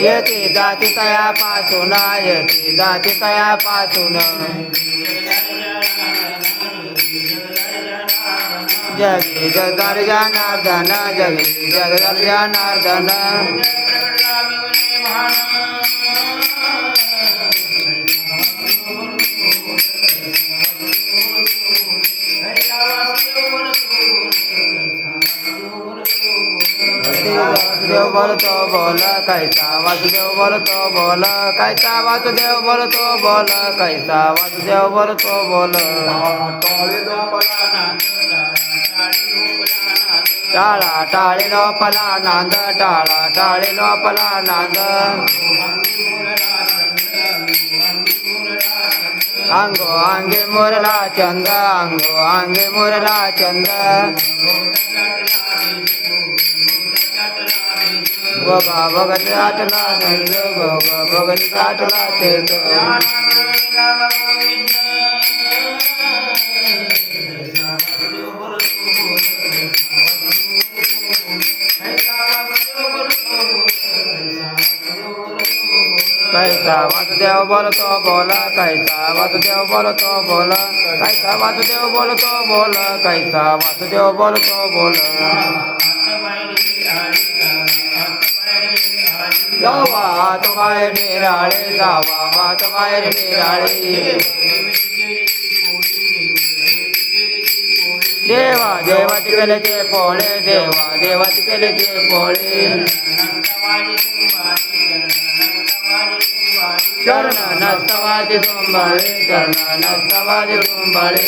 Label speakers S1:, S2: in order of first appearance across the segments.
S1: येते जाती तयापासून येते जाती तयापासून जगी जगदर जनार्दन जगी जगदर जनार्दन वासुदेव बोलतो बोल कैसा वासुदेव बोलतो बोल कैसा वासुदेव बोलतो बोल कैसा वासुदेव बोलतो बोल टाळा टाळी लोपला नांद टाळा टाळी लोपला नांद अंगो अंगे मुरला चंद अंगो अंगे मुरला चंद बाबा भगत आटला नंद बाबा भगत आटला चंद कैसा वासुदेव बोलतो बोल कैसा वासुदेव बोलतो बोल कैसा वासुदेव बोलतो बोल कैसा वासुदेव बोलतो बोल जावा तो काय निराळे जावा तो काय निराळे देवा देवाची केले ते पोळे देवा देवाची केले ते पोळे चरण नस्तवादी तुंबाळे चरण नस्तवादी तुंबाळे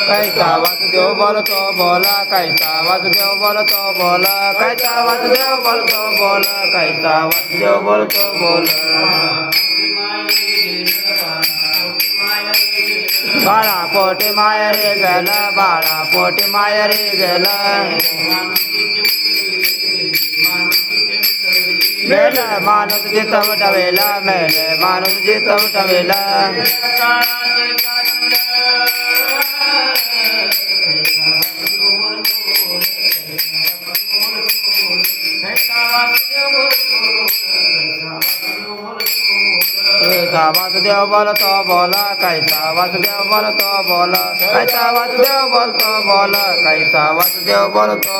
S1: कैसा वासुदेव बोलतो बोला कैसा वासुदेव बोलतो बोला कैसा वासुदेव बोलतो बोल कैसा वासुदेव बोलतो बोल बाळा पोटी मायरी गेलं बाळा पोटी मायरी गेलं मेल माणूस जिथं उठवेला मेल माणूस जिथं उठवेला कैसा वासुदेव बोलतो बोल कैसा वासुदेव बोलतो बोल कैसा वासुदेव बोलतो बोल कैसा वासुदेव बोलतो